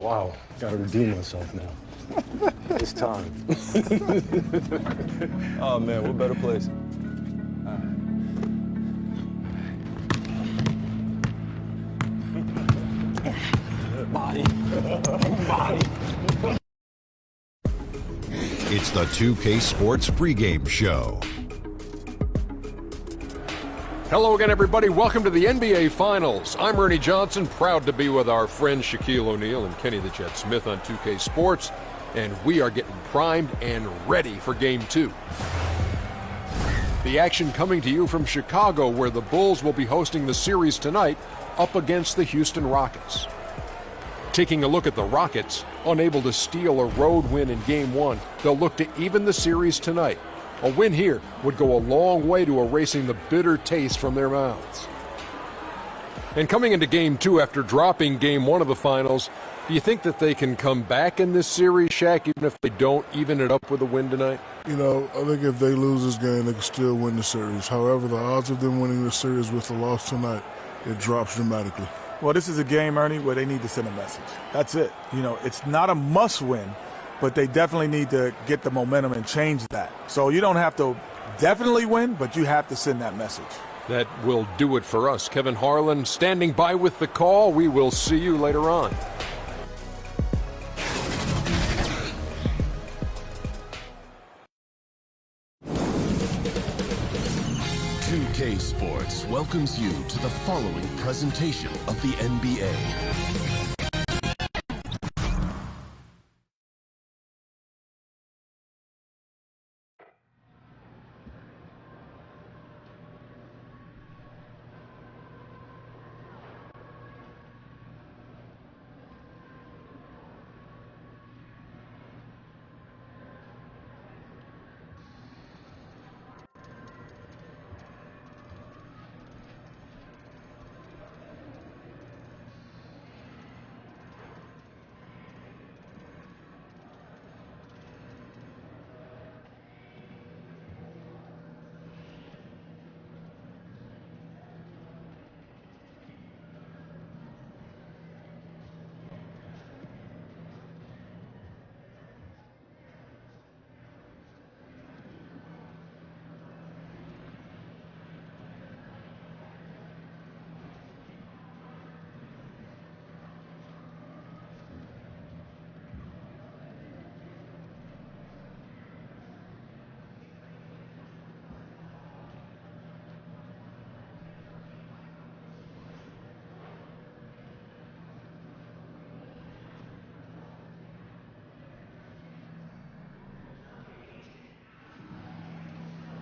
Wow, gotta redeem myself now. It's time. Oh man, what better place? Body. Body. It's the 2K Sports pregame show. Hello again, everybody. Welcome to the NBA Finals. I'm Ernie Johnson, proud to be with our friends Shaquille O'Neal and Kenny the Jet Smith on 2K Sports, and we are getting primed and ready for Game 2. The action coming to you from Chicago, where the Bulls will be hosting the series tonight up against the Houston Rockets. Taking a look at the Rockets, unable to steal a road win in Game 1, they'll look to even the series tonight. A win here would go a long way to erasing the bitter taste from their mouths. And coming into Game 2 after dropping Game 1 of the Finals, do you think that they can come back in this series, Shaq, even if they don't even it up with a win tonight? You know, I think if they lose this game, they can still win the series. However, the odds of them winning the series with the loss tonight, it drops dramatically. Well, this is a game, Ernie, where they need to send a message. That's it. You know, it's not a must-win, but they definitely need to get the momentum and change that. So you don't have to definitely win, but you have to send that message. That will do it for us. Kevin Harlan standing by with the call. We will see you later on. K Sports welcomes you to the following presentation of the NBA.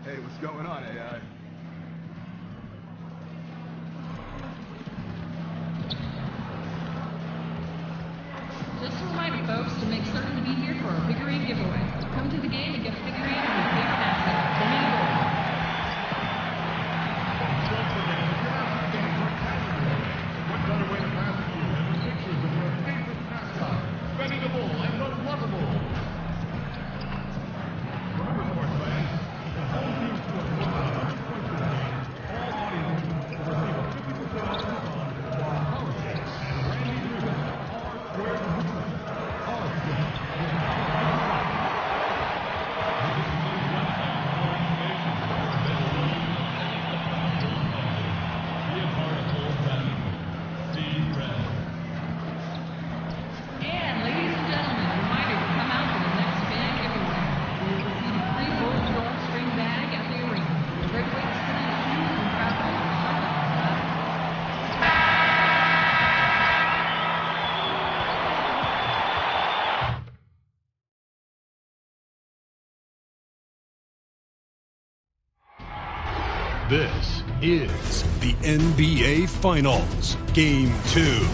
Hey, what's going on, AI? Just a reminder, folks, to make certain to be here for our figurine giveaway. Come to the game and get a figurine and your favorite asset. Give me the ball. What better way to pass the year than with pictures of your favorite mascot, Benny the Bull and the Lovable? Remember, sports fans, the whole team's to a $1 points to the game. All audiences will receive a 50% off coupon while Hurricane and Randy Newman are square to hoop. Hurricane will be And ladies and gentlemen, a reminder to come out for the next fan giveaway. We will receive a free Bulls drawstring bag at the arena. A great way to spin in shoes and travel. This is the NBA Finals, Game 2.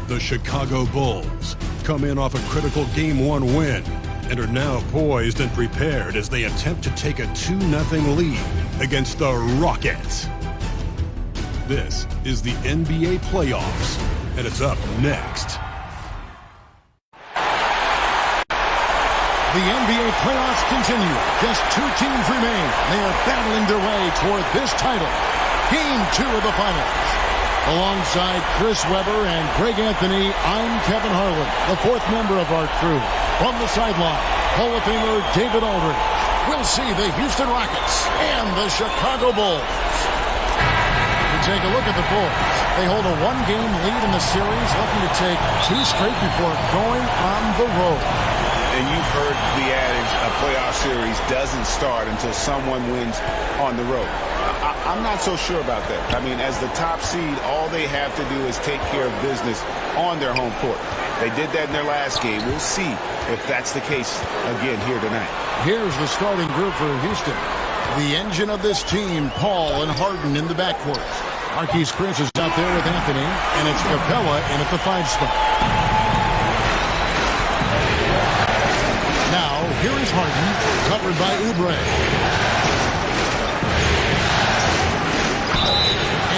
The Chicago Bulls come in off a critical Game 1 win and are now poised and prepared as they attempt to take a 2-0 lead against the Rockets. This is the NBA playoffs, and it's up next. The NBA playoffs continue. Just two teams remain. They are battling their way toward this title. Game 2 of the finals. Alongside Chris Webber and Greg Anthony, I'm Kevin Harlan, the fourth member of our crew. From the sideline, Hall of Famer David Aldridge. We'll see the Houston Rockets and the Chicago Bulls. To take a look at the Bulls, they hold a one-game lead in the series, looking to take 2 straight before going on the road. And you've heard the adage, a playoff series doesn't start until someone wins on the road. I'm not so sure about that. I mean, as the top seed, all they have to do is take care of business on their home court. They did that in their last game. We'll see if that's the case again here tonight. Here's the starting group for Houston. The engine of this team, Paul and Harden in the backcourt. Marquise Chris is out there with Anthony, and it's Capella in at the 5 spot. Now, here is Harden, covered by Oubre.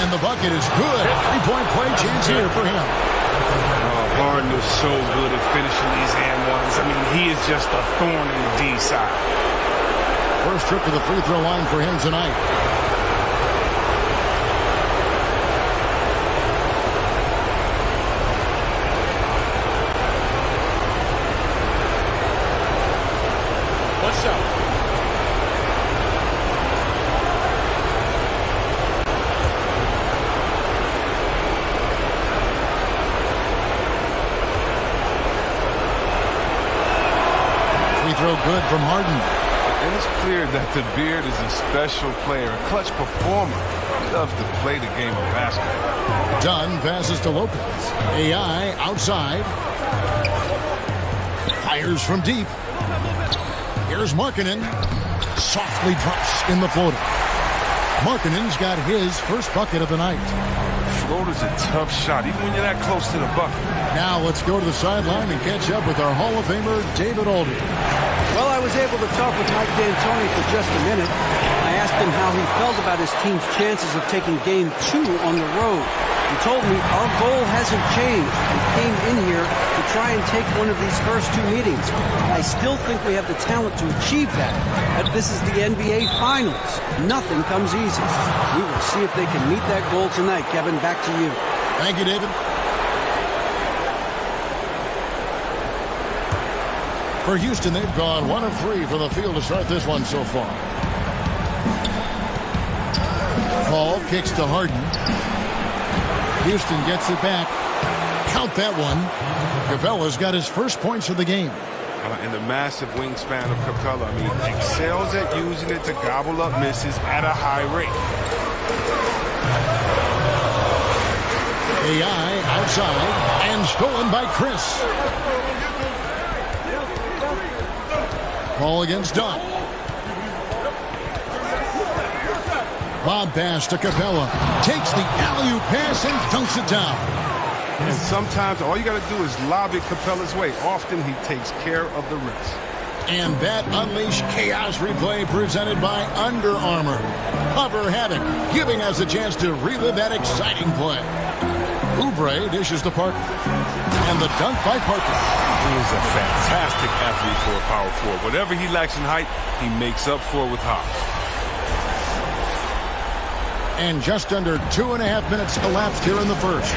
And the bucket is good. 3-point play chance here for him. Harden is so good at finishing these and ones. I mean, he is just a thorn in the D side. First trip to the free throw line for him tonight. What's up? Throw good from Harden. And it's clear that the Beard is a special player, a clutch performer. He loves to play the game of basketball. Dunn passes to Lopez. AI outside. Fires from deep. Here's Markkanen. Softly drops in the floater. Markkanen's got his first bucket of the night. Floater's a tough shot, even when you're that close to the bucket. Now let's go to the sideline and catch up with our Hall of Famer, David Aldridge. Well, I was able to talk with Mike D'Antoni for just a minute. I asked him how he felt about his team's chances of taking Game 2 on the road. He told me our goal hasn't changed. We came in here to try and take one of these first 2 meetings. I still think we have the talent to achieve that. But this is the NBA Finals. Nothing comes easy. We will see if they can meet that goal tonight. Kevin, back to you. Thank you, David. For Houston, they've gone 1 of 3 from the field to start this one so far. Paul kicks to Harden. Houston gets it back. Count that one. Capella's got his first points of the game. And the massive wingspan of Capella, I mean, excels at using it to gobble up misses at a high rate. AI outside and stolen by Chris. Ball against Dunn. Lob pass to Capella. Takes the alley-oop pass and dunks it down. And sometimes all you got to do is lob it Capella's way. Often he takes care of the rest. And that Unleash Chaos replay presented by Under Armour. Hover Havoc, giving us a chance to relive that exciting play. Oubre dishes to Parker. And the dunk by Parker. He is a fantastic athlete for a power forward. Whatever he lacks in height, he makes up for with hop. And just under 2.5 minutes elapsed here in the first.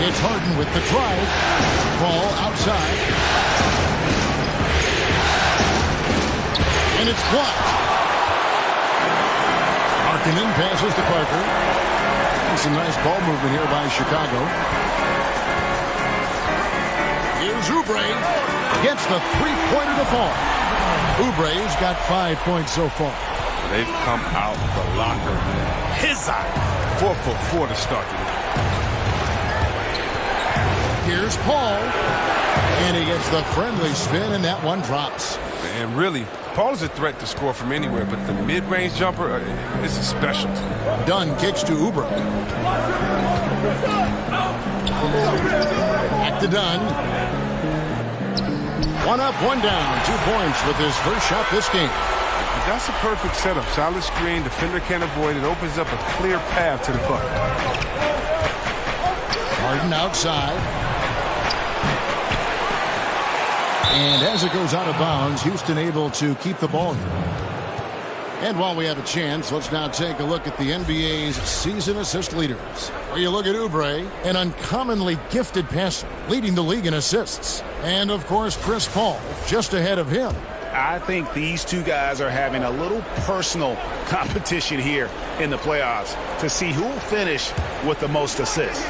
It's Harden with the drive. Ball outside. And it's blocked. Markkanen passes to Parker. And some nice ball movement here by Chicago. Here's Oubre. Gets the three-pointer to fall. Oubre's got 5 points so far. They've come out the locker. His eye. 4-for-4 to start the night. Here's Paul. And he gets the friendly spin, and that one drops. And really, Paul is a threat to score from anywhere, but the mid-range jumper is a specialty. Dunn kicks to Oubre. Back to Dunn. 1 up, 1 down. 2 points with his first shot this game. That's a perfect setup. Solid screen. Defender can't avoid it. Opens up a clear path to the bucket. Harden outside. And as it goes out of bounds, Houston able to keep the ball here. And while we have a chance, let's now take a look at the NBA's season assist leaders. Well, you look at Oubre, an uncommonly gifted passer, leading the league in assists. And, of course, Chris Paul, just ahead of him. I think these two guys are having a little personal competition here in the playoffs to see who will finish with the most assists.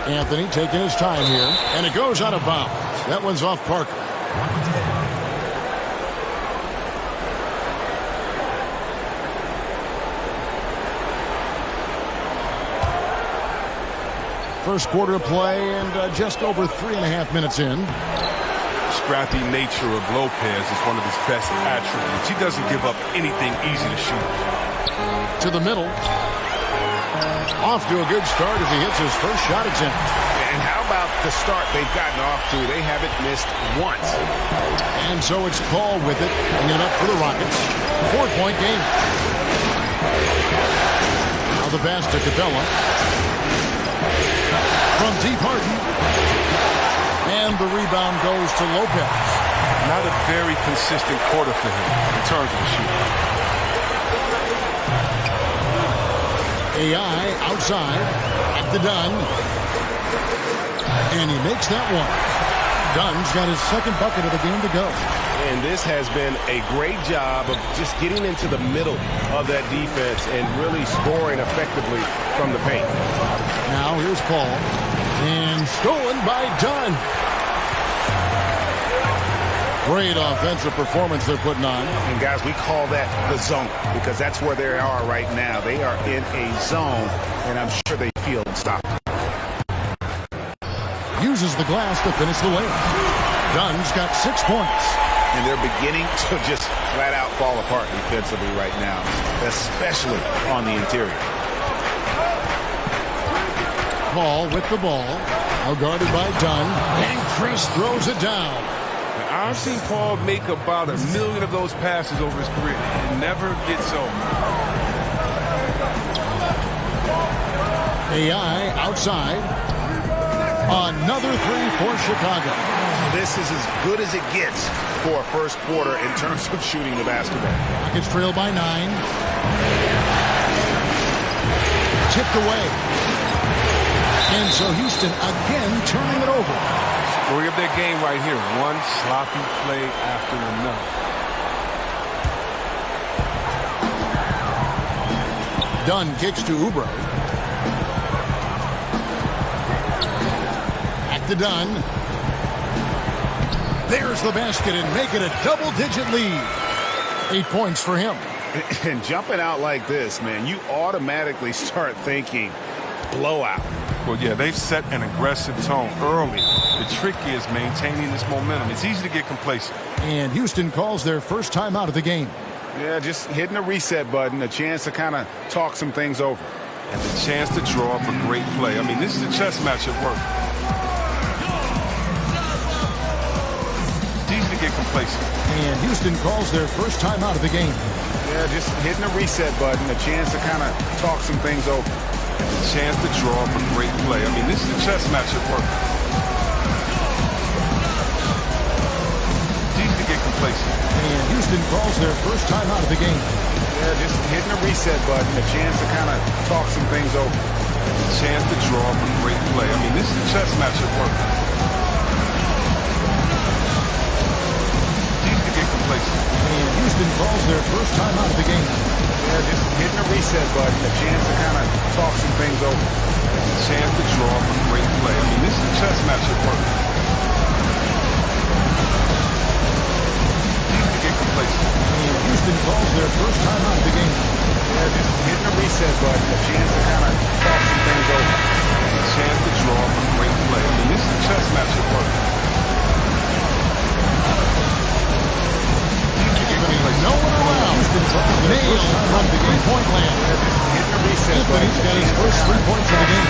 Anthony taking his time here, and it goes out of bounds. That one's off Parker. First quarter play and just over 3.5 minutes in. Scrappy nature of Lopez is one of his best attributes. He doesn't give up anything easy to shoot. To the middle. Off to a good start as he hits his first shot attempt. And how about the start they've gotten off to? They haven't missed once. And so it's Paul with it, bringing it up for the Rockets. 4-point game. Now the pass to Capella. From deep Harden. And the rebound goes to Lopez. Not a very consistent quarter for him in terms of the shooting. AI outside at the Dunn. And he makes that one. Dunn's got his second bucket of the game to go. And this has been a great job of just getting into the middle of that defense and really scoring effectively from the paint. Now here's Paul. And stolen by Dunn. Great offensive performance they're putting on. And guys, we call that the zone because that's where they are right now. They are in a zone, and I'm sure they feel unstoppable. Uses the glass to finish the layup. Dunn's got 6 points. And they're beginning to just flat out fall apart defensively right now, especially on the interior. Paul with the ball. Now guarded by Dunn. And Chris throws it down. Now, I've seen Paul make about 1 million of those passes over his career. It never gets old. AI outside. Another three for Chicago. This is as good as it gets for a first quarter in terms of shooting the basketball. Rockets trail by 9. Tipped away. And so Houston again turning it over. Story of their game right here. One sloppy play after another. Dunn kicks to Oubre. Back to Dunn. There's the basket and make it a double-digit lead. 8 points for him. And jumping out like this, man, you automatically start thinking blowout. Well, yeah, they've set an aggressive tone early. The trick is maintaining this momentum. It's easy to get complacent. And Houston calls their first time out of the game. Yeah, just hitting a reset button, a chance to kind of talk some things over. And the chance to draw up a great play. I mean, this is a chess match at work. It's easy to get complacent. And Houston calls their first time out of the game. Yeah, just hitting a reset button, a chance to kind of talk some things over. And the chance to draw up a great play. I mean, this is a chess match at work. It's easy to get complacent. And Houston calls their first time out of the game. Yeah, just hitting a reset button, a chance to kind of talk some things over. And the chance to draw up a great play. I mean, this is a chess match at work. It's easy to get complacent. And Houston calls their first time out of the game. Yeah, just hitting a reset button, a chance to kind of talk some things over. And the chance to draw up a great play. I mean, this is a chess match at work. It's easy to get complacent. And Houston calls their first time out of the game. Yeah, just hitting a reset button, a chance to kind of talk some things over. And the chance to draw up a great play. I mean, this is a chess match at work. No one around. Nailed from the three-point land. Anthony's got his first 3 points of the game.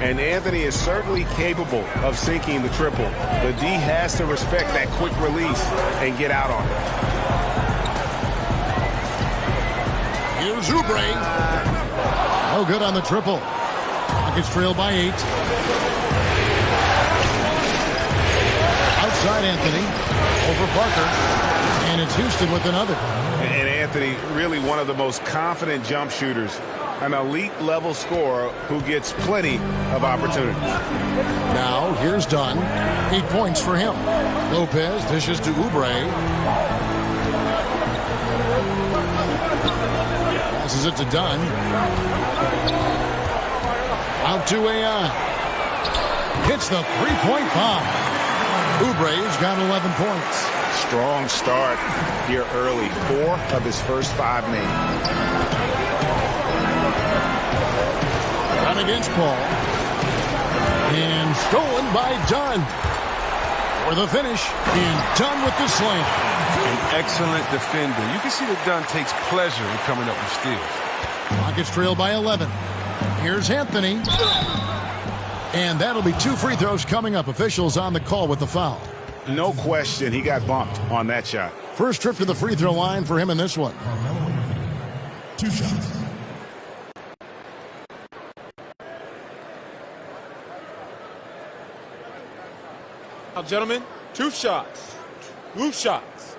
And Anthony is certainly capable of sinking the triple. The D has to respect that quick release and get out on it. Here's Oubre. No good on the triple. Rockets trail by 8. Outside Anthony. Over Parker. And it's Houston with another. And Anthony, really one of the most confident jump shooters, an elite level scorer who gets plenty of opportunities. Now here's Dunn. 8 points for him. Lopez dishes to Oubre. Passes it to Dunn. Out to AI. Hits the three-point bomb. Oubre's got 11 points. Strong start here early. 4 of his first 5 made. Run against Paul. And stolen by Dunn. For the finish. And Dunn with the slam. An excellent defender. You can see that Dunn takes pleasure in coming up with steals. Rockets trail by 11. Here's Anthony. And that'll be 2 free throws coming up. Officials on the call with the foul. No question, he got bumped on that shot. First trip to the free throw line for him in this one. 2 shots. Now, gentlemen, 2 shots. 2 shots.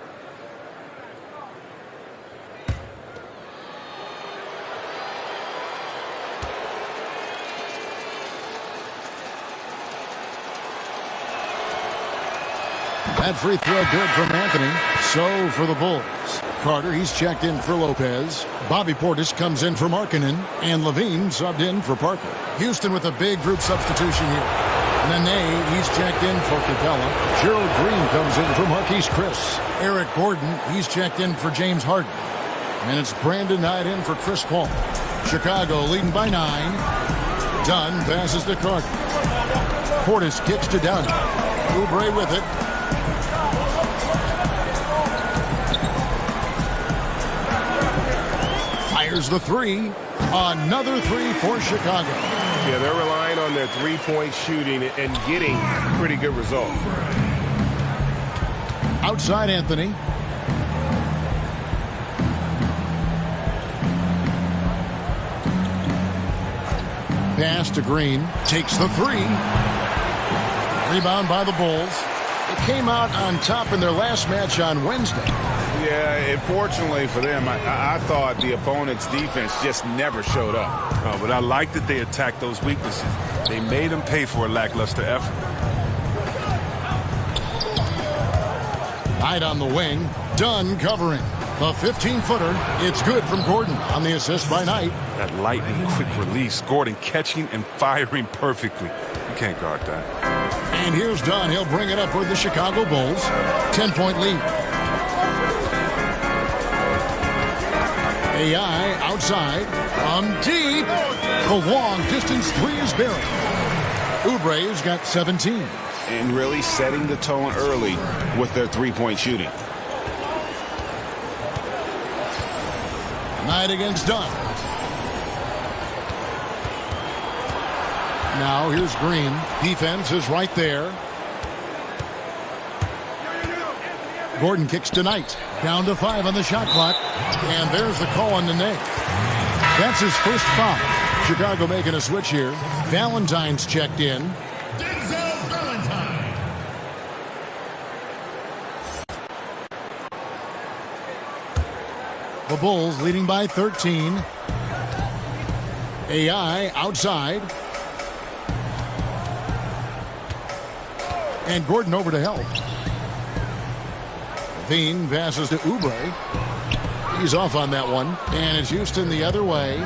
That free throw good from Anthony. So for the Bulls. Carter, he's checked in for Lopez. Bobby Portis comes in for Markkanen. And Levine subbed in for Parker. Houston with a big group substitution here. Nene, he's checked in for Capella. Gerald Green comes in for Marquise Chris. Eric Gordon, he's checked in for James Harden. And it's Brandon Knight in for Chris Paul. Chicago leading by 9. Dunn passes to Carter. Portis kicks to Dunn. Oubre with it. Fires the 3. Another 3 for Chicago. Yeah, they're relying on their three-point shooting and getting pretty good results. Outside Anthony. Pass to Green. Takes the 3. Rebound by the Bulls. It came out on top in their last match on Wednesday. Yeah, unfortunately for them, I thought the opponent's defense just never showed up. Oh, but I like that they attacked those weaknesses. They made them pay for a lackluster effort. Knight on the wing. Dunn covering. The 15-footer. It's good from Gordon on the assist by Knight. That lightning quick release. Gordon catching and firing perfectly. You can't guard that. And here's Dunn. He'll bring it up for the Chicago Bulls. 10-point lead. AI outside. From deep. The long distance 3 is buried. Oubre's got 17. And really setting the tone early with their three-point shooting. Knight against Dunn. Now here's Green. Defense is right there. Gordon kicks to Knight. Down to 5 on the shot clock. And there's the call on Nene. That's his first foul. Chicago making a switch here. Valentine's checked in. Denzel Valentine. The Bulls leading by 13. AI outside. And Gordon over to help. Levine passes to Oubre. He's off on that one. And it's Houston the other way.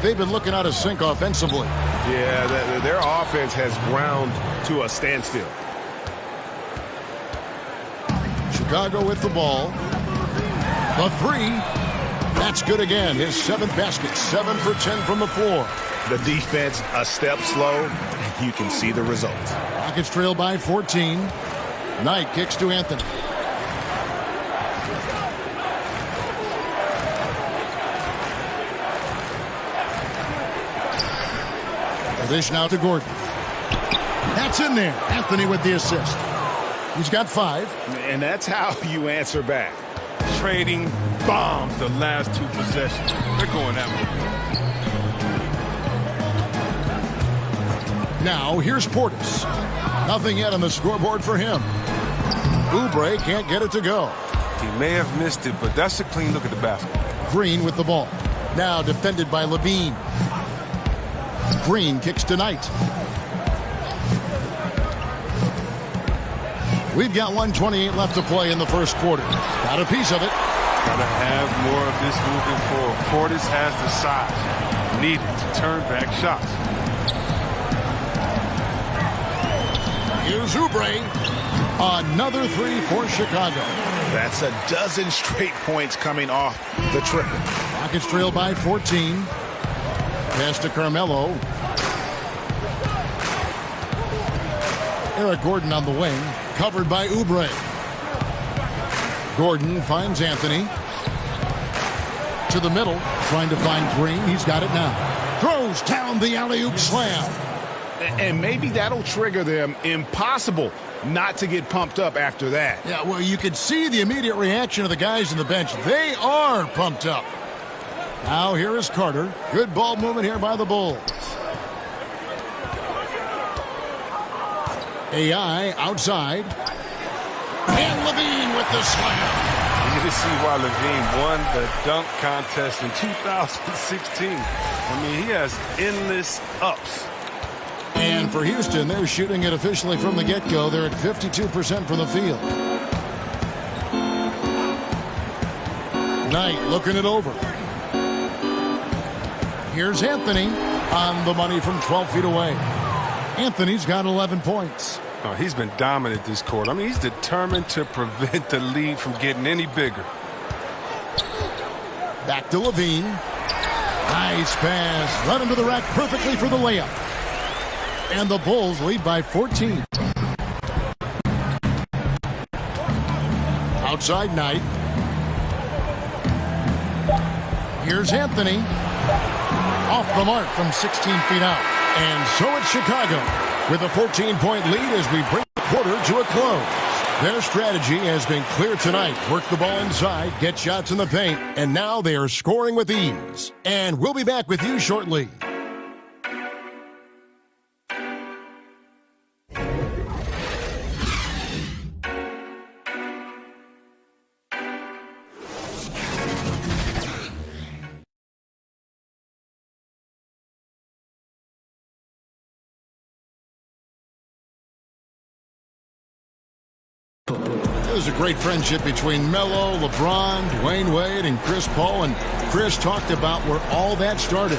They've been looking out of sync offensively. Yeah, their offense has ground to a standstill. Chicago with the ball. The 3. That's good again. His 7th basket. 7 for 10 from the floor. The defense a step slow, and you can see the results. Rockets trail by 14. Knight kicks to Anthony. The dish now to Gordon. That's in there. Anthony with the assist. He's got 5. And that's how you answer back. Trading bombs the last 2 possessions. They're going that way. Now here's Portis. Nothing yet on the scoreboard for him. Oubre can't get it to go. He may have missed it, but that's a clean look at the basket. Green with the ball. Now defended by Levine. Green kicks to Knight. We've got 1:28 left to play in the first quarter. Got a piece of it. Gotta have more of this moving forward. Portis has the size needed to turn back shots. Here's Oubre. Another three for Chicago. That's a dozen straight points coming off the triple. Rockets trail by 14. Pass to Carmelo. Eric Gordon on the wing. Covered by Oubre. Gordon finds Anthony. To the middle. Trying to find Green. He's got it now. Throws down the alley-oop slam. And maybe that'll trigger them. Impossible not to get pumped up after that. Yeah, well, you could see the immediate reaction of the guys on the bench. They are pumped up. Now here is Carter. Good ball movement here by the Bulls. AI outside. And Levine with the slam. You can see why Levine won the dunk contest in 2016. I mean, he has endless ups. And for Houston, they're shooting it officially from the get-go. They're at 52% from the field. Knight looking it over. Here's Anthony on the money from 12 feet away. Anthony's got 11 points. Oh, he's been dominant this quarter. I mean, he's determined to prevent the lead from getting any bigger. Back to Levine. Nice pass. Led him to the rack perfectly for the layup. And the Bulls lead by 14. Outside Knight. Here's Anthony. Off the mark from 16 feet out. And so it's Chicago with a 14-point lead as we bring the quarter to a close. Their strategy has been clear tonight. Work the ball inside, get shots in the paint, and now they are scoring with ease. And we'll be back with you shortly. There's a great friendship between Melo, LeBron, Dwayne Wade, and Chris Paul. And Chris talked about where all that started.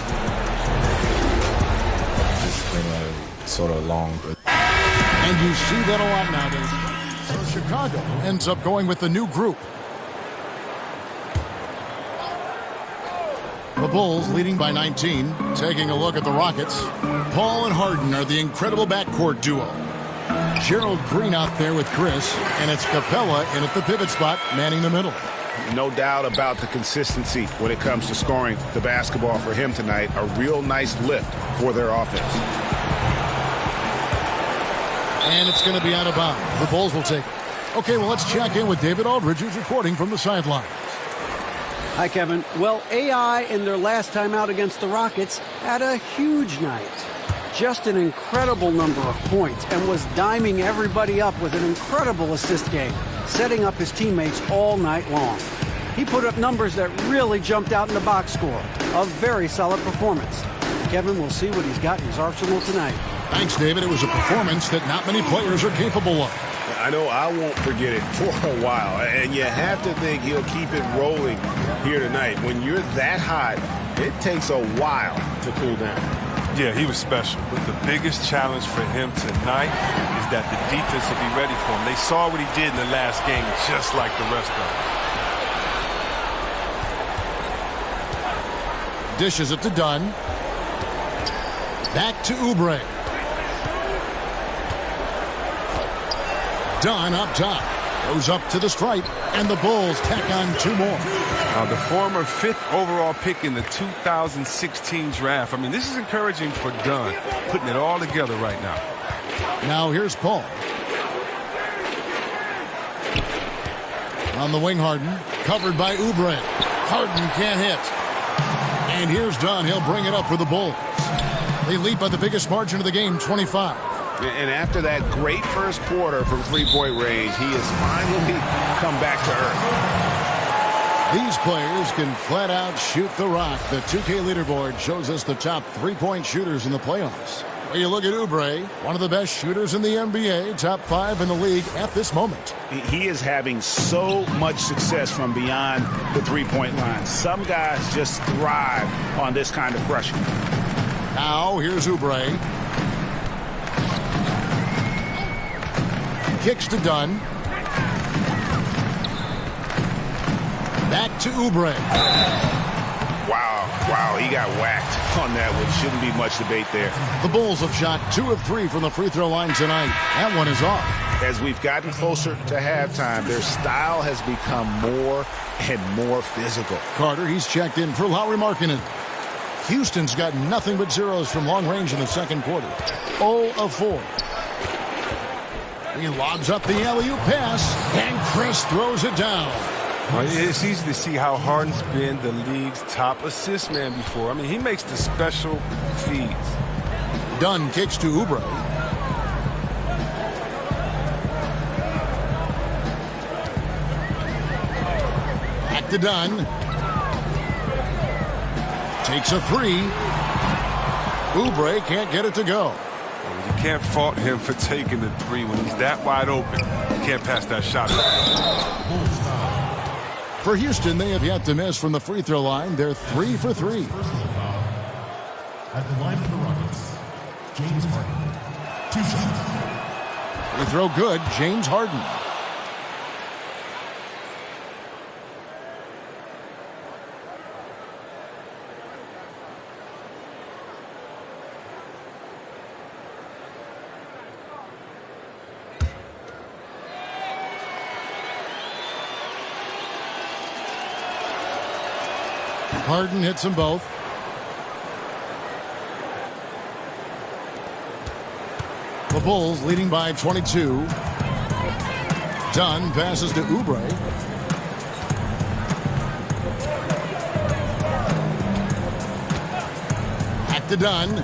It's been a sort of long. And you see that a lot nowadays. So Chicago ends up going with the new group. The Bulls leading by 19. Taking a look at the Rockets. Paul and Harden are the incredible backcourt duo. Gerald Green out there with Chris, and it's Capella in at the pivot spot, manning the middle. No doubt about the consistency when it comes to scoring the basketball for him tonight. A real nice lift for their offense. And it's going to be out of bounds. The Bulls will take it. Okay, well, let's check in with David Aldridge, who's reporting from the sidelines. Hi, Kevin. Well, AI in their last time out against the Rockets had a huge night. Just an incredible number of points and was diming everybody up with an incredible assist game, setting up his teammates all night long. He put up numbers that really jumped out in the box score. A very solid performance. Kevin will see what he's got in his arsenal tonight. Thanks, David. It was a performance that not many players are capable of. I know I won't forget it for a while, and you have to think he'll keep it rolling here tonight. When you're that hot, it takes a while to cool down. Yeah, he was special. But the biggest challenge for him tonight is that the defense will be ready for him. They saw what he did in the last game, just like the rest of them. Dishes it to Dunn. Back to Oubre. Dunn up top. Goes up to the stripe, and the Bulls tack on two more. The former 5th overall pick in the 2016 draft. I mean, this is encouraging for Dunn, putting it all together right now. Now here's Paul. On the wing, Harden. Covered by Oubre. Harden can't hit. And here's Dunn. He'll bring it up for the Bulls. They lead by the biggest margin of the game, 25. And after that great first quarter from three-point range, he has finally come back to earth. These players can flat out shoot the rock. The 2K leaderboard shows us the top three-point shooters in the playoffs. Well, you look at Oubre, one of the best shooters in the NBA, top 5 in the league at this moment. He is having so much success from beyond the three-point line. Some guys just thrive on this kind of pressure. Now, here's Oubre. Kicks to Dunn. Back to Oubre. Wow, he got whacked on that one. Shouldn't be much debate there. The Bulls have shot 2 of 3 from the free throw line tonight. That one is off. As we've gotten closer to halftime, their style has become more and more physical. Carter, he's checked in for Lauri Markkanen. Houston's got nothing but zeros from long range in the second quarter. 0 of 4. He lobs up the alley-oop pass, and Chris throws it down. Well, it's easy to see how Harden's been the league's top assist man before. I mean, he makes the special feeds. Dunn kicks to Oubre. Back to Dunn. Takes a 3. Oubre can't get it to go. You can't fault him for taking the 3 when he's that wide open. You can't pass that shot. For Houston, they have yet to miss from the free throw line. They're 3 for 3. At the line for the Rockets, James Harden. 2 shots. Free throw good, James Harden. Harden hits them both. The Bulls leading by 22. Dunn passes to Oubre. Back to Dunn.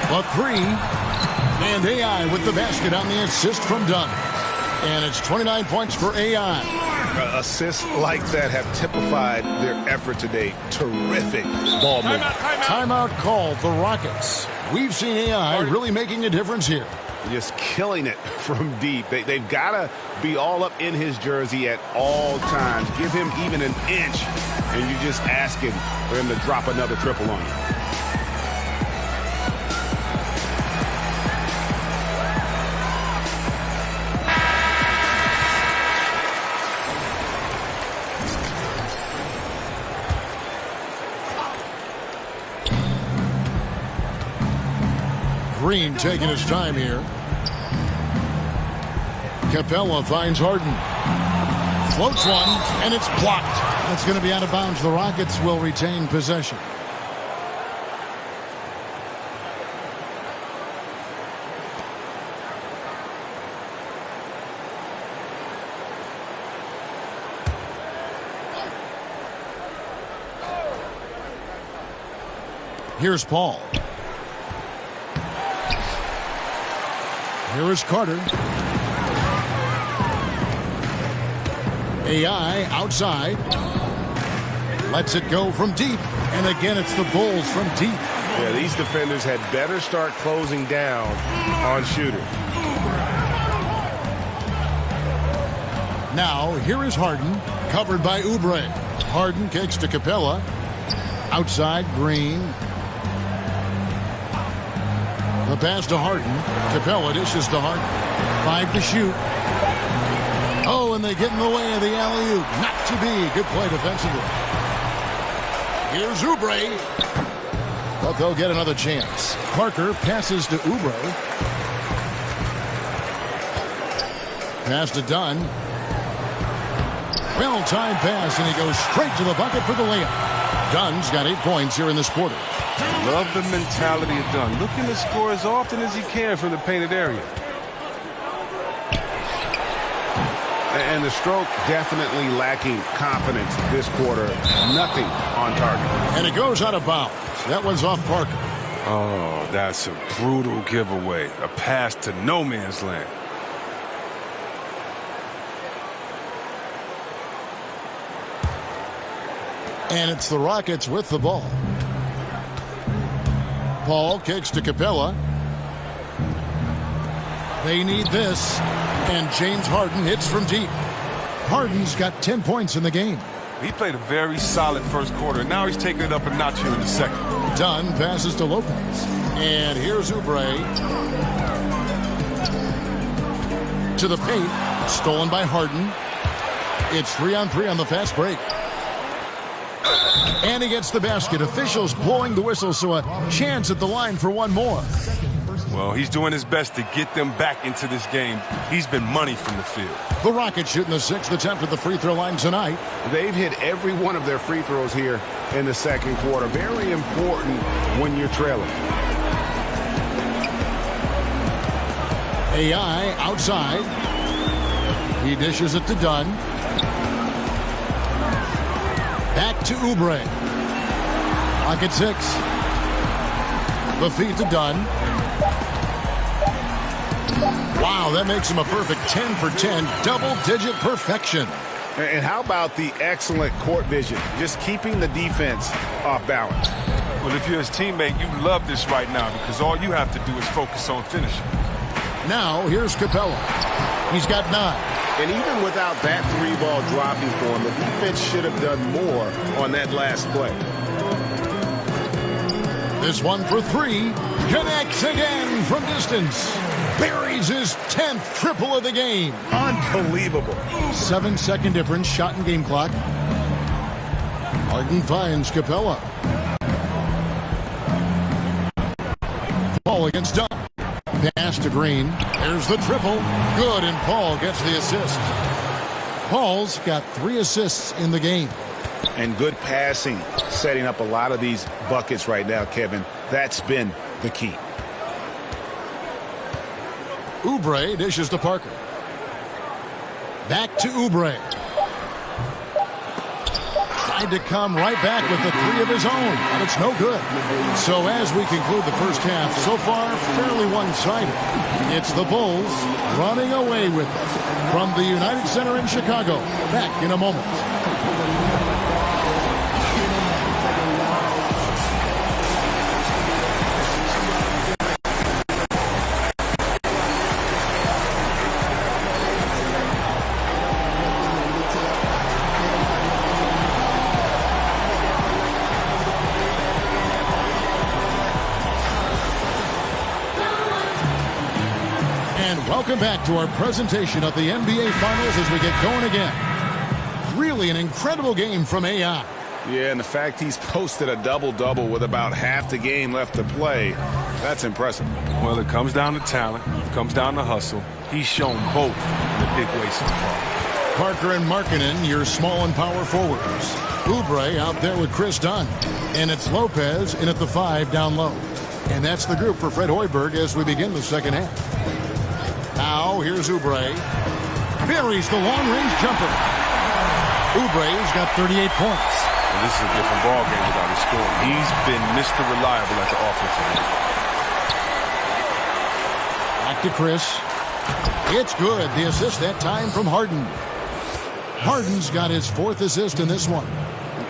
The 3. And AI with the basket on the assist from Dunn. And it's 29 points for AI. Assists like that have typified their effort today. Terrific ball movement. Timeout called the Rockets. We've seen AI really making a difference here. Just killing it from deep. They've got to be all up in his jersey at all times. Give him even an inch, and you're just asking for him to drop another triple on you. Green taking his time here. Capella finds Harden. Floats one, and it's blocked. That's going to be out of bounds. The Rockets will retain possession. Here's Paul. Here is Carter. AI outside. Lets it go from deep. And again, it's the Bulls from deep. Yeah, these defenders had better start closing down on shooters. Now, here is Harden, covered by Oubre. Harden kicks to Capella. Outside, Green. The pass to Harden. Capella dishes to Harden. 5 to shoot. Oh, and they get in the way of the alley-oop. Not to be. Good play defensively. Here's Oubre. But they'll get another chance. Parker passes to Oubre. Pass to Dunn. Well-timed pass, and he goes straight to the bucket for the layup. Dunn's got 8 points here in this quarter. Love the mentality of Dunn. Looking to score as often as he can from the painted area. And the stroke definitely lacking confidence this quarter. Nothing on target. And it goes out of bounds. That one's off Parker. Oh, that's a brutal giveaway. A pass to no man's land. And it's the Rockets with the ball. Paul kicks to Capella. They need this. And James Harden hits from deep. Harden's got 10 points in the game. He played a very solid first quarter. Now he's taking it up a notch here in the second. Dunn passes to Lopez. And here's Oubre. To the paint. Stolen by Harden. It's 3-on-3 on the fast break. And he gets the basket. Officials blowing the whistle, so a chance at the line for one more. Well, he's doing his best to get them back into this game. He's been money from the field. The Rockets shooting the sixth attempt at the free throw line tonight. They've hit every one of their free throws here in the second quarter. Very important when you're trailing. AI outside. He dishes it to Dunn. Back to Oubre. Pocket 6. The feed to Dunn. Wow, that makes him a perfect 10 for 10, double-digit perfection. And how about the excellent court vision, just keeping the defense off balance? Well, if you're his teammate, you love this right now because all you have to do is focus on finishing. Now, here's Capella. He's got 9. And even without that 3-ball dropping for him, the defense should have done more on that last play. This one for 3. Connects again from distance. Buries his 10th triple of the game. Unbelievable. 7-second difference, shot and game clock. Harden finds Capella. Paul against Dunn. Pass to Green. There's the triple. Good, and Paul gets the assist. Paul's got 3 assists in the game. And good passing, setting up a lot of these buckets right now, Kevin. That's been the key. Oubre dishes to Parker. Back to Oubre. Tried to come right back with the 3 of his own, but it's no good. So as we conclude the first half, so far fairly one-sided. It's the Bulls running away with it from the United Center in Chicago. Back in a moment. Welcome back to our presentation of the NBA Finals as we get going again. Really an incredible game from AI. Yeah, and the fact he's posted a double-double with about half the game left to play, that's impressive. Well, it comes down to talent. It comes down to hustle. He's shown both in a big way so far. Parker and Markkanen, your small and power forwards. Oubre out there with Chris Dunn. And it's Lopez in at the 5 down low. And that's the group for Fred Hoiberg as we begin the second half. Now, here's Oubre. Buries the long-range jumper. Oubre's got 38 points. And this is a different ball game without his scoring. He's been Mr. Reliable at the offensive end. Back to Chris. It's good. The assist that time from Harden. Harden's got his 4th assist in this one.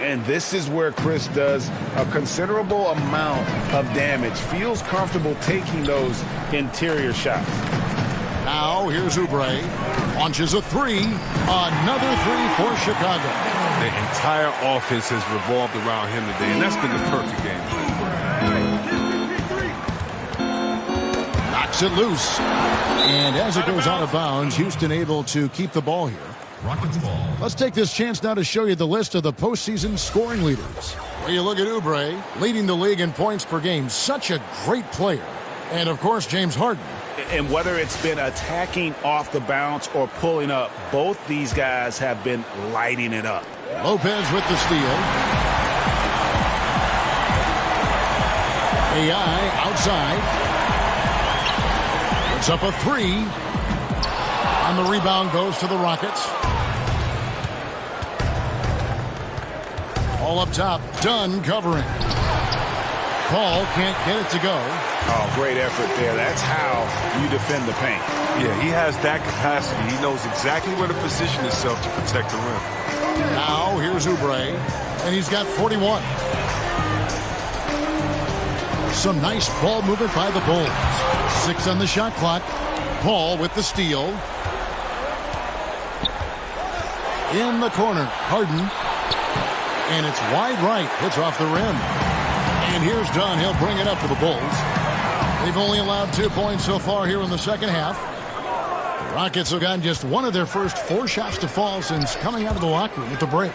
And this is where Chris does a considerable amount of damage. Feels comfortable taking those interior shots. Now, here's Oubre. Launches a 3. Another 3 for Chicago. The entire offense has revolved around him today, and that's been the perfect game. Knocks it loose. And as it goes out of bounds, Houston able to keep the ball here. Rockets ball. Let's take this chance now to show you the list of the postseason scoring leaders. Well, you look at Oubre, leading the league in points per game. Such a great player. And, of course, James Harden. And whether it's been attacking off the bounce or pulling up, both these guys have been lighting it up. Lopez with the steal. AI outside. Puts up a 3. And the rebound goes to the Rockets. All up top, Dunn covering. Paul can't get it to go. Oh, great effort there. That's how you defend the paint. Yeah, he has that capacity. He knows exactly where to position himself to protect the rim. Now here's Oubre, and he's got 41. Some nice ball movement by the Bulls. 6 on the shot clock. Paul with the steal. In the corner, Harden. And it's wide right. It's off the rim. And here's Dunn. He'll bring it up for the Bulls. They've only allowed 2 points so far here in the second half. The Rockets have gotten just one of their first 4 shots to fall since coming out of the locker room at the break.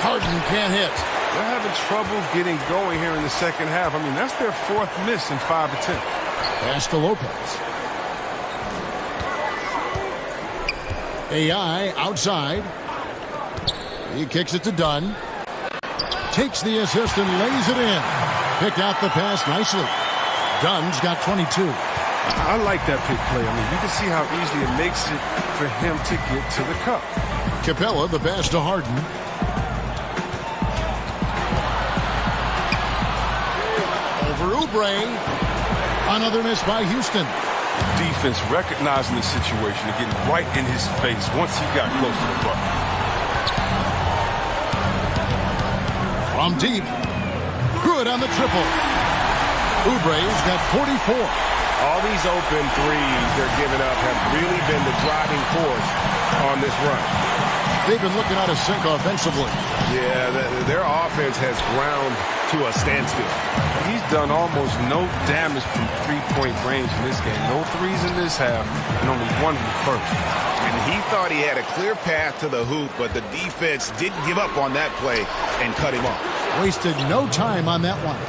Harden can't hit. They're having trouble getting going here in the second half. I mean, that's their 4th miss in 5 attempts. Pass to Lopez. AI outside. He kicks it to Dunn. Takes the assist and lays it in. Picked out the pass nicely. Dunn's got 22. I like that pick play. I mean, you can see how easy it makes it for him to get to the cup. Capella, the pass to Harden. Over Oubre. Another miss by Houston. Defense recognizing the situation and getting right in his face once he got close to the bucket. From deep. Good on the triple. Oubre's got 44. All these open threes they're giving up have really been the driving force on this run. They've been looking out of sync offensively. Yeah, their offense has ground to a standstill. He's done almost no damage from three-point range in this game. No threes in this half, and only one in the first. And he thought he had a clear path to the hoop, but the defense didn't give up on that play and cut him off. Wasted no time on that one.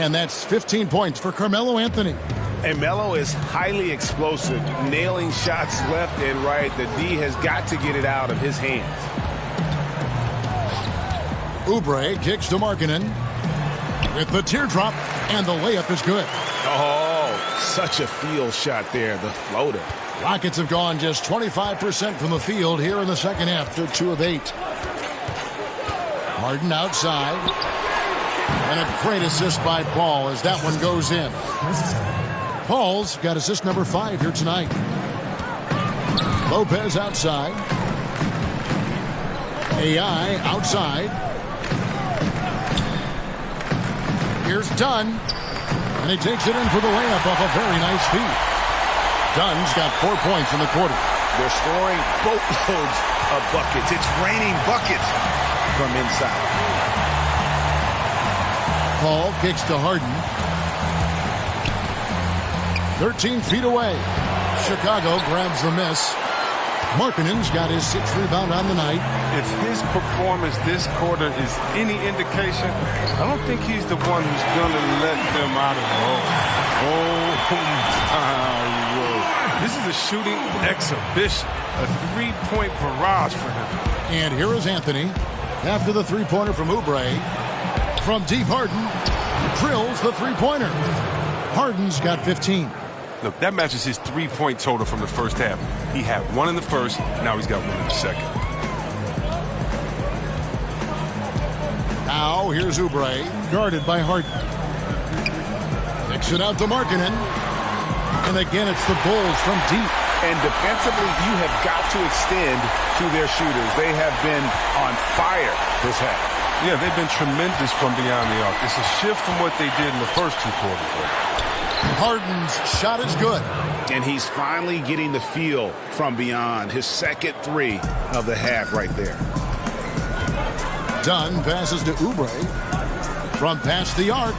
And that's 15 points for Carmelo Anthony. And Melo is highly explosive, nailing shots left and right. The D has got to get it out of his hands. Oubre kicks to Markkanen with the teardrop, and the layup is good. Oh, such a field shot there, the floater. Rockets have gone just 25% from the field here in the second half. They're 2 of 8. Harden outside. And a great assist by Paul as that one goes in. Paul's got assist number 5 here tonight. Lopez outside. AI outside. Here's Dunn. And he takes it in for the layup off a very nice feed. Dunn's got 4 points in the quarter. They're scoring boatloads of buckets. It's raining buckets from inside. Paul kicks to Harden. 13 feet away. Chicago grabs the miss. Markkanen's got his 6th rebound on the night. If his performance this quarter is any indication, I don't think he's the one who's going to let them out of the hole. Oh, my word. This is a shooting exhibition, a 3-point barrage for him. And here is Anthony after the 3-pointer from Oubre. From deep, Harden drills the 3-pointer. Harden's got 15. Look, that matches his 3-point total from the first half. He had 1 in the first, now he's got 1 in the second. Now here's Oubre, guarded by Harden. Kicks it out to Markkanen. And again, it's the Bulls from deep. And defensively, you have got to extend to their shooters. They have been on fire this half. Yeah, they've been tremendous from beyond the arc. It's a shift from what they did in the first 2 quarters. Harden's shot is good. And he's finally getting the feel from beyond. His second 3 of the half right there. Dunn passes to Oubre. From past the arc.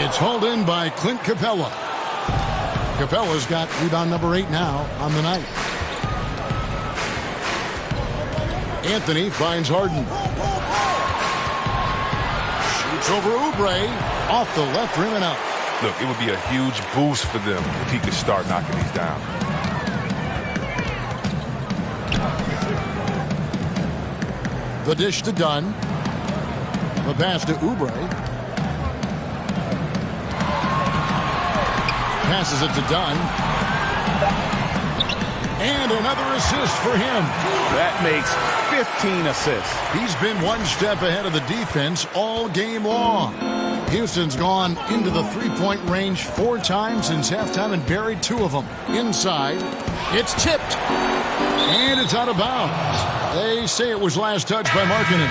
It's hauled in by Clint Capella. Capella's got rebound number 8 now on the night. Anthony finds Harden. Shoots over Oubre. Off the left rim and out. Look, it would be a huge boost for them if he could start knocking these down. The dish to Dunn. The pass to Oubre. Passes it to Dunn. And another assist for him. That makes 15 assists. He's been one step ahead of the defense all game long. Houston's gone into the three-point range 4 times since halftime and buried 2 of them. Inside, it's tipped, and it's out of bounds. They say it was last touched by Markkanen.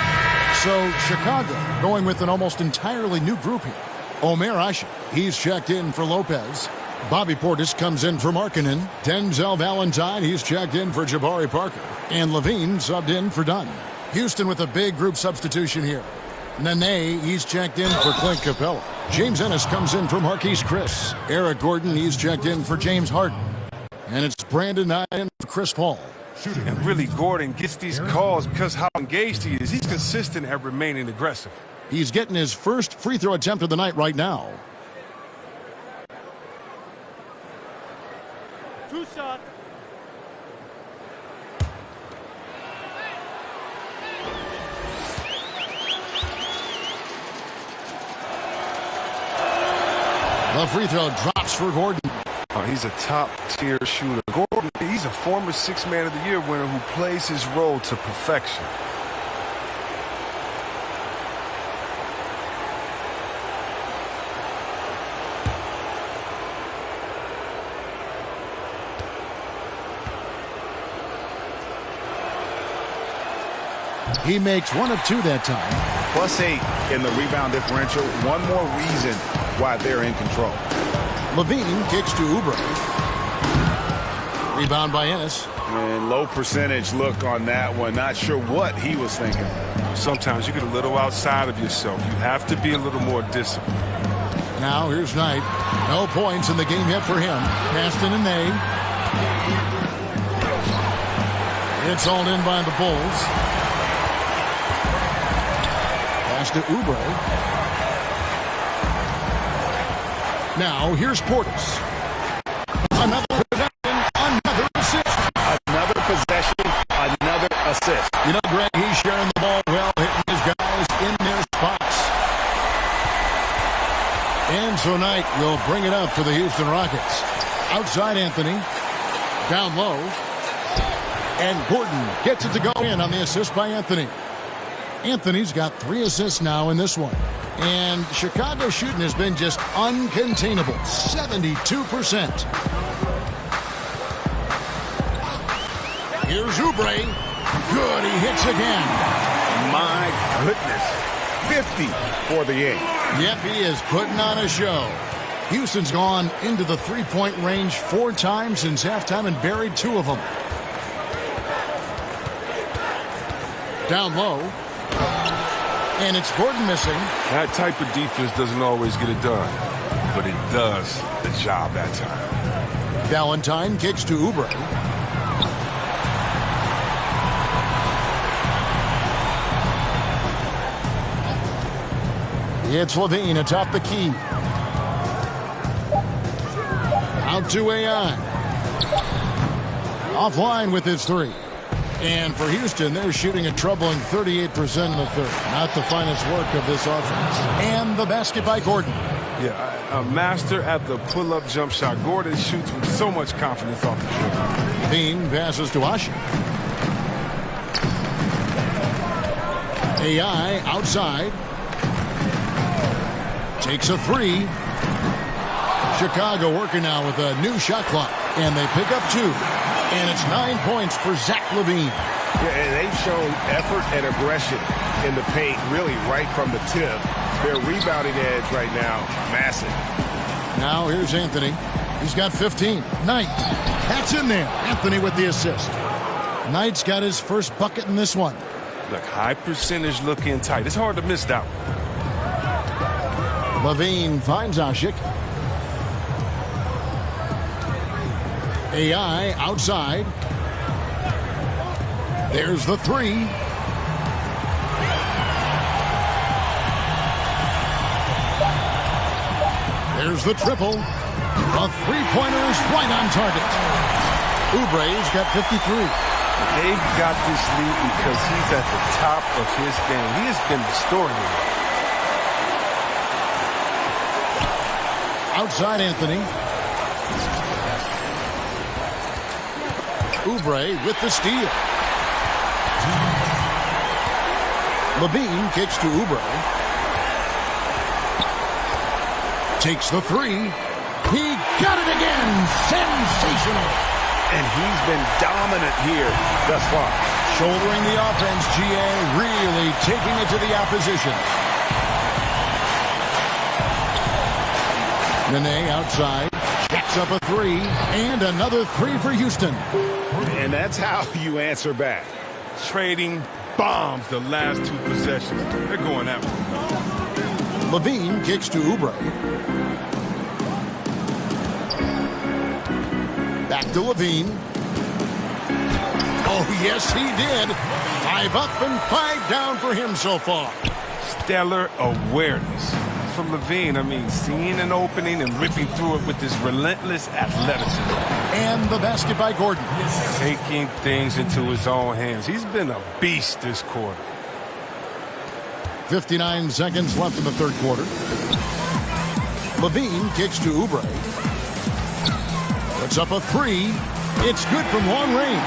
So Chicago going with an almost entirely new group here. Omer Ashe, he's checked in for Lopez. Bobby Portis comes in for Markkanen. Denzel Valentine, he's checked in for Jabari Parker. And Levine subbed in for Dunn. Houston with a big group substitution here. Nene, he's checked in for Clint Capella. James Ennis comes in for Marquise Chris. Eric Gordon, he's checked in for James Harden. And it's Brandon Knight in for Chris Paul. And really, Gordon gets these calls because how engaged he is. He's consistent at remaining aggressive. He's getting his first free throw attempt of the night right now. 2 shots. The free throw drops for Gordon. Oh, he's a top-tier shooter. Gordon, he's a former 6th Man of the Year winner who plays his role to perfection. He makes 1 of 2 that time. +8 in the rebound differential. One more reason why they're in control. Levine kicks to Oubre. Rebound by Ennis. And low percentage look on that one. Not sure what he was thinking. Sometimes you get a little outside of yourself. You have to be a little more disciplined. Now here's Knight. No points in the game yet for him. Passed in and Ney. It's hauled in by the Bulls. Pass to Oubre. Now here's Portis. Another possession, another assist. Another possession, another assist. You know, Greg, he's sharing the ball well, hitting his guys in their spots. And so Knight will bring it up for the Houston Rockets. Outside Anthony. Down low. And Gordon gets it to go in on the assist by Anthony. Anthony's got 3 assists now in this one. And Chicago shooting has been just uncontainable. 72%. Here's Oubre. Good, he hits again. My goodness. 50 for the game. Yep, he is putting on a show. Houston's gone into the three-point range 4 times since halftime and buried 2 of them. Down low. And it's Gordon missing. That type of defense doesn't always get it done, but it does the job that time. Valentine kicks to Oubre. It's Levine atop the key. Out to AI. Offline with his 3. And for Houston, they're shooting a troubling 38% in the third. Not the finest work of this offense. And the basket by Gordon. Yeah, a master at the pull-up jump shot. Gordon shoots with so much confidence off the dribble. Bean passes to Ashe. AI outside. Takes a 3. Chicago working now with a new shot clock. And they pick up 2. And it's 9 points for Zach LaVine. Yeah, and they've shown effort and aggression in the paint, really right from the tip. Their rebounding edge right now, massive. Now here's Anthony. He's got 15. Knight. That's in there. Anthony with the assist. Knight's got his first bucket in this one. Look, high percentage looking tight. It's hard to miss that one. Levine finds Ashe. AI outside. There's the 3. There's the triple. A 3-pointer is right on target. Oubre's got 53. They've got this lead because he's at the top of his game. He has been restoring it. Outside Anthony. Oubre with the steal. Levine kicks to Oubre. Takes the three. He got it again. Sensational. And he's been dominant here thus far. Shouldering the offense, GA, really taking it to the opposition. Nene outside, checks up a three, and another three for Houston. And that's how you answer back. Trading bombs the last two possessions. They're going after him. Levine kicks to Oubre. Back to Levine. Oh, yes, he did. 5 up and 5 down for him so far. Stellar awareness from Levine. I mean, seeing an opening and ripping through it with this relentless athleticism. And the basket by Gordon. Taking things into his own hands. He's been a beast this quarter. 59 seconds left in the third quarter. Levine kicks to Oubre. Puts up a three. It's good from long range.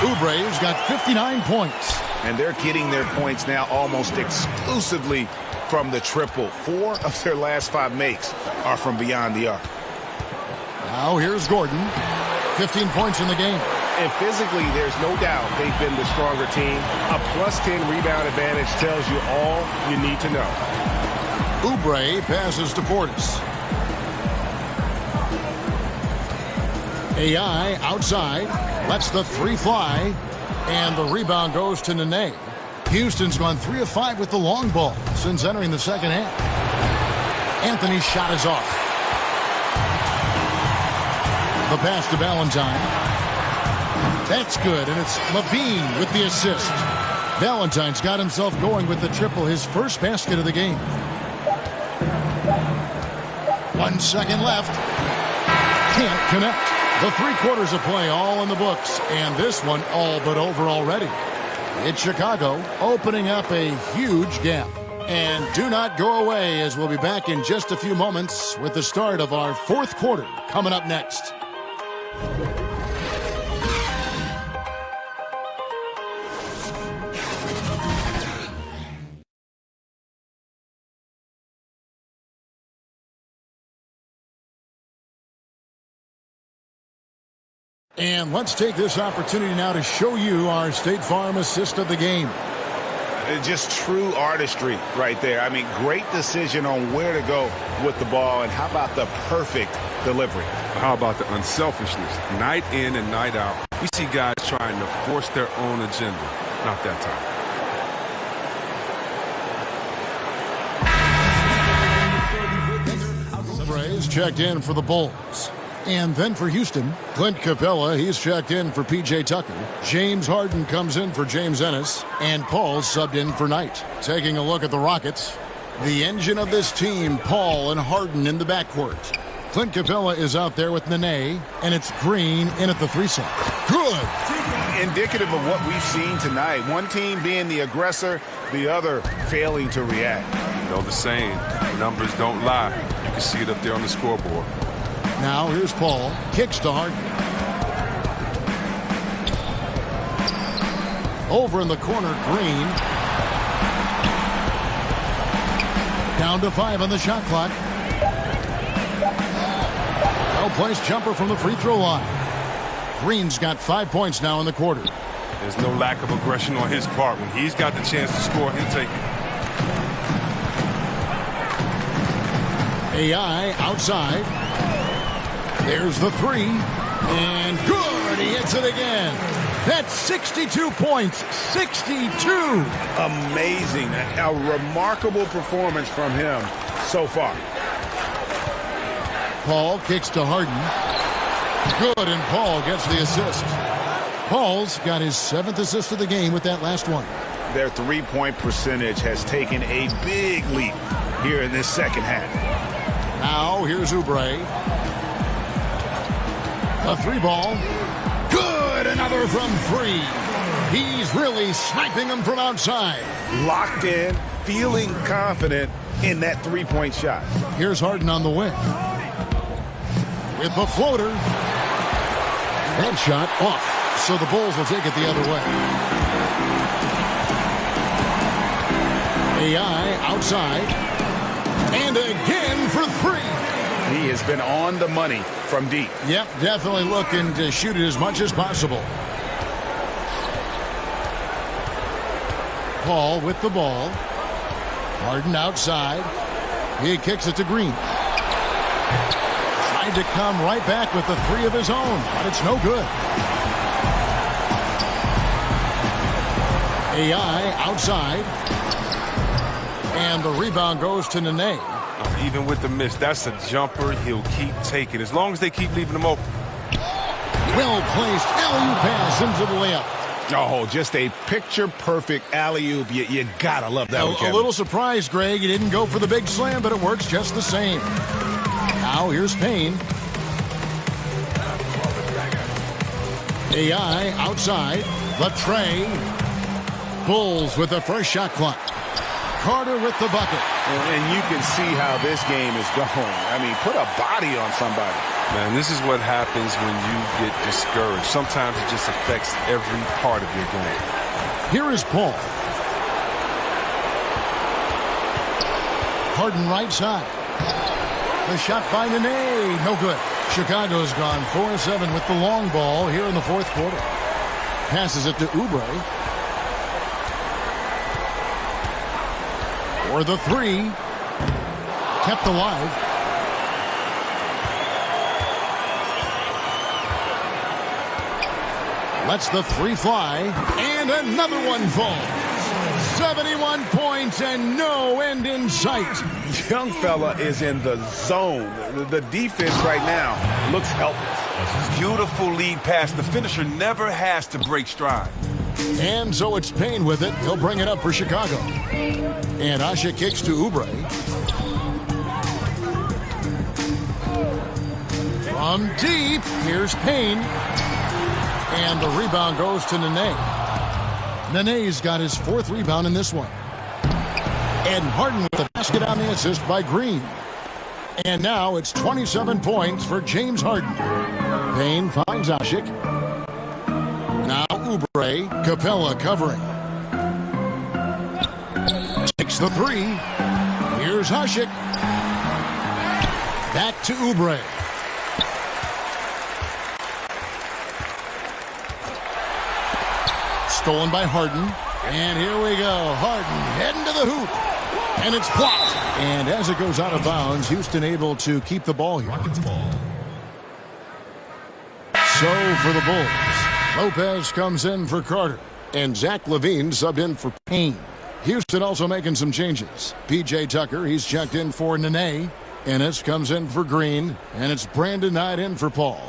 Oubre's got 59 points. And they're getting their points now almost exclusively from the triple. 4 of their last 5 makes are from beyond the arc. Now here's Gordon. 15 points in the game. And physically, there's no doubt they've been the stronger team. A +10 rebound advantage tells you all you need to know. Oubre passes to Portis. AI outside. Lets the three fly. And the rebound goes to Nene. Houston's gone 3 of 5 with the long ball since entering the second half. Anthony's shot is off. The pass to Valentine. That's good, and it's Levine with the assist. Valentine's got himself going with the triple, his first basket of the game. 1 second left. Can't connect. The 3 quarters of play all in the books, and this one all but over already. It's Chicago opening up a huge gap. And do not go away, as we'll be back in just a few moments with the start of our 4th quarter coming up next. And let's take this opportunity now to show you our State Farm assist of the game. Just true artistry right there. I mean, great decision on where to go with the ball, and how about the perfect delivery? How about the unselfishness? Night in and night out, we see guys trying to force their own agenda. Not that time. Braves checked in for the Bulls. And then for Houston, Clint Capella, he's checked in for P.J. Tucker. James Harden comes in for James Ennis. And Paul subbed in for Knight. Taking a look at the Rockets, the engine of this team, Paul and Harden in the backcourt. Clint Capella is out there with Nene, and it's Green in at the 3 side. Good! Indicative of what we've seen tonight. One team being the aggressor, the other failing to react. You know the saying, numbers don't lie. You can see it up there on the scoreboard. Now here's Paul. Kicks to Harden. Over in the corner, Green. Down to 5 on the shot clock. Well-placed jumper from the free throw line. Green's got 5 points now in the quarter. There's no lack of aggression on his part. When he's got the chance to score, he'll take it. AI outside. There's the 3. And good! He hits it again. That's 62 points. 62! Amazing. A remarkable performance from him so far. Paul kicks to Harden. Good, and Paul gets the assist. Paul's got his 7th assist of the game with that last one. Their 3-point percentage has taken a big leap here in this second half. Now here's Oubre. A 3 ball. Good! Another from 3. He's really sniping them from outside. Locked in, feeling confident in that 3-point shot. Here's Harden on the wing. With the floater. That shot off. So the Bulls will take it the other way. AI outside. And again for three. He has been on the money from deep. Yep, definitely looking to shoot it as much as possible. Paul with the ball. Harden outside. He kicks it to Green. Tried to come right back with the three of his own, but it's no good. AI outside. And the rebound goes to Nene. Even with the miss, that's a jumper he'll keep taking as long as they keep leaving him open. Well-placed alley-oop pass into the layup. Oh, just a picture-perfect alley-oop. You gotta love that one, Kevin. A little surprised, Greg. He didn't go for the big slam, but it works just the same. Now here's Payne. AI outside. Latre. Bulls with the first shot clock. Carter with the bucket. And you can see how this game is going. I mean, put a body on somebody. Man, this is what happens when you get discouraged. Sometimes it just affects every part of your game. Here is Paul. Harden right side. The shot by Nene. No good. Chicago's gone 4-7 with the long ball here in the fourth quarter. Passes it to Oubre. For the three. Kept alive. Lets the three fly. And another one falls. 71 points and no end in sight. Young fella is in the zone. The defense right now looks helpless. Beautiful lead pass. The finisher never has to break stride. And so it's Payne with it. He'll bring it up for Chicago. And Asha kicks to Oubre. From deep, here's Payne. And the rebound goes to Nene. Nene's got his fourth rebound in this one. And Harden with the basket on the assist by Green. And now it's 27 points for James Harden. Payne finds Asik. Now Oubre, Capella covering. Takes the three. Here's Asik. Back to Oubre. Stolen by Harden. And here we go. Harden heading to the hoop. And it's blocked. And as it goes out of bounds, Houston able to keep the ball here. So for the Bulls, Lopez comes in for Carter. And Zach LaVine subbed in for Payne. Houston also making some changes. P.J. Tucker, he's checked in for Nene. Ennis comes in for Green. And it's Brandon Knight in for Paul.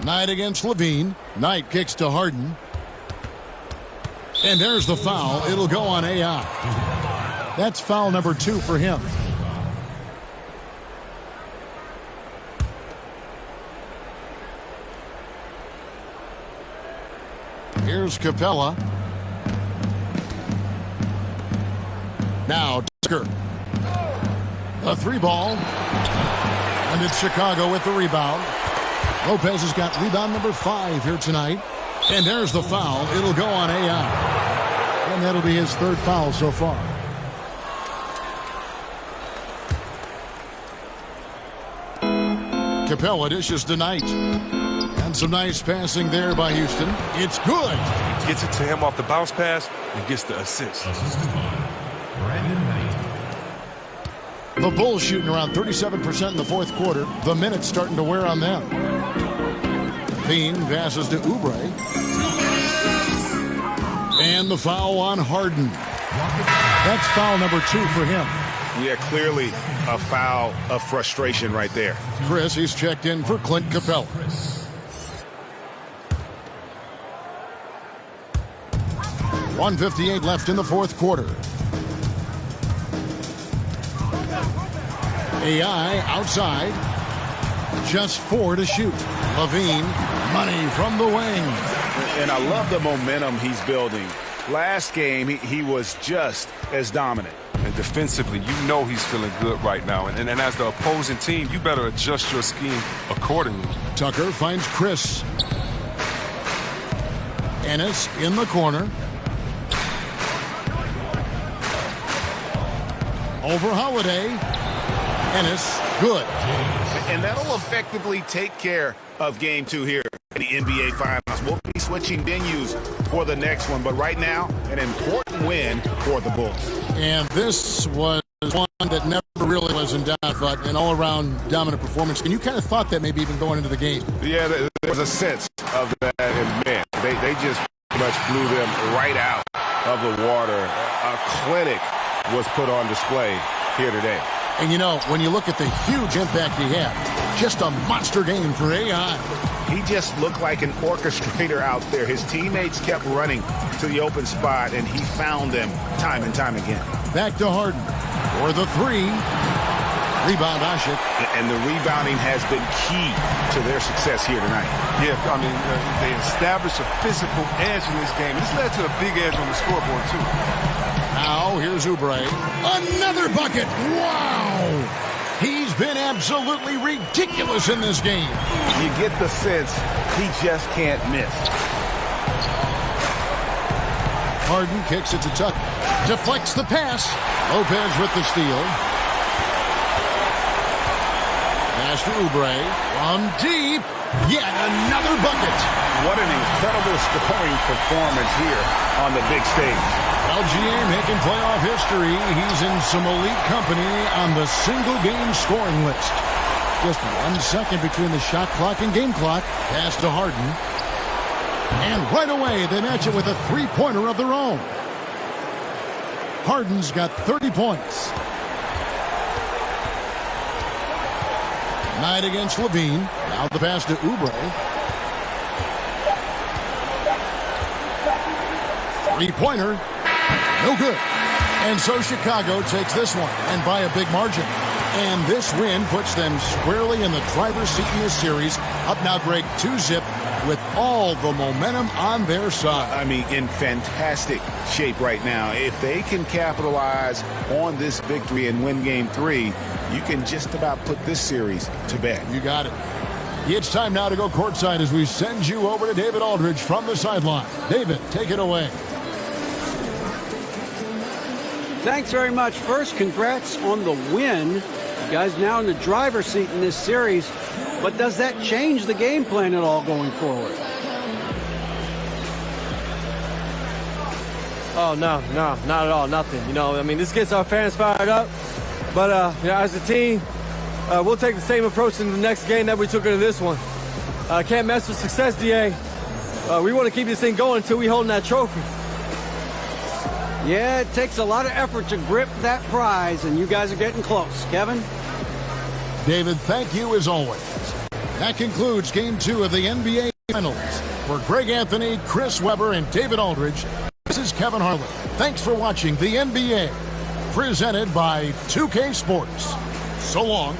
Knight against LaVine. Knight kicks to Harden. And there's the foul. It'll go on AI. That's foul number 2 for him. Here's Capella. Now Tucker. A three ball. And it's Chicago with the rebound. Lopez has got rebound number 5 here tonight. And there's the foul. It'll go on AI. And that'll be his third foul so far. Capella dishes to Knight. And some nice passing there by Houston. It's good. Gets it to him off the bounce pass and gets the assist. The Bulls shooting around 37% in the fourth quarter. The minutes starting to wear on them. Payne passes to Oubre. And the foul on Harden. That's foul number 2 for him. Yeah, clearly a foul of frustration right there. Chris, he's checked in for Clint Capella. .158 left in the fourth quarter. AI outside. Just 4 to shoot. LaVine, money from the wing. And I love the momentum he's building. Last game, he was just as dominant. And defensively, you know he's feeling good right now. And as the opposing team, you better adjust your scheme accordingly. Tucker finds Chris. Ennis in the corner. Over Holiday. Ennis, good. And that'll effectively take care of game 2 here in the NBA Finals. We'll be switching venues for the next one, but right now, an important win for the Bulls. And this was one that never really was in doubt, but an all-around dominant performance. And you kind of thought that maybe even going into the game. Yeah, there was a sense of that, and man, they just pretty much blew them right out of the water. A clinic was put on display here today. And you know, when you look at the huge impact he had, just a monster game for AI. He just looked like an orchestrator out there. His teammates kept running to the open spot, and he found them time and time again. Back to Harden for the 3. Rebound, Ashik. And the rebounding has been key to their success here tonight. Yeah, I mean, they established a physical edge in this game. This led to a big edge on the scoreboard, too. Now, here's Oubre. Another bucket. Wow. He's been absolutely ridiculous in this game. You get the sense he just can't miss. Harden kicks it to Tucker. Deflects the pass. Lopez with the steal. Pass to Oubre. From deep. Yet another bucket. What an incredible scoring performance here on the big stage. LGA making playoff history. He's in some elite company on the single-game scoring list. Just 1 second between the shot clock and game clock. Pass to Harden. And right away, they match it with a three-pointer of their own. Harden's got 30 points. Knight against Levine. Now the pass to Oubre. Three-pointer. No good. And so Chicago takes this one, and by a big margin. And this win puts them squarely in the driver's seat in this series. Up now, Greg, 2-zip with all the momentum on their side. I mean, in fantastic shape right now. If they can capitalize on this victory and win game 3, you can just about put this series to bed. You got it. It's time now to go courtside as we send you over to David Aldridge from the sideline. David, take it away. Thanks very much. First, congrats on the win. You guys now in the driver's seat in this series. But does that change the game plan at all going forward? Oh, no, not at all. Nothing. You know, I mean, this gets our fans fired up. But, you know, as a team, we'll take the same approach in the next game that we took into this one. Can't mess with success, DA. We want to keep this thing going until we hold that trophy. Yeah, it takes a lot of effort to grip that prize, and you guys are getting close. Kevin? David, thank you as always. That concludes Game 2 of the NBA Finals. For Greg Anthony, Chris Webber, and David Aldridge, this is Kevin Harlan. Thanks for watching the NBA, presented by 2K Sports. So long.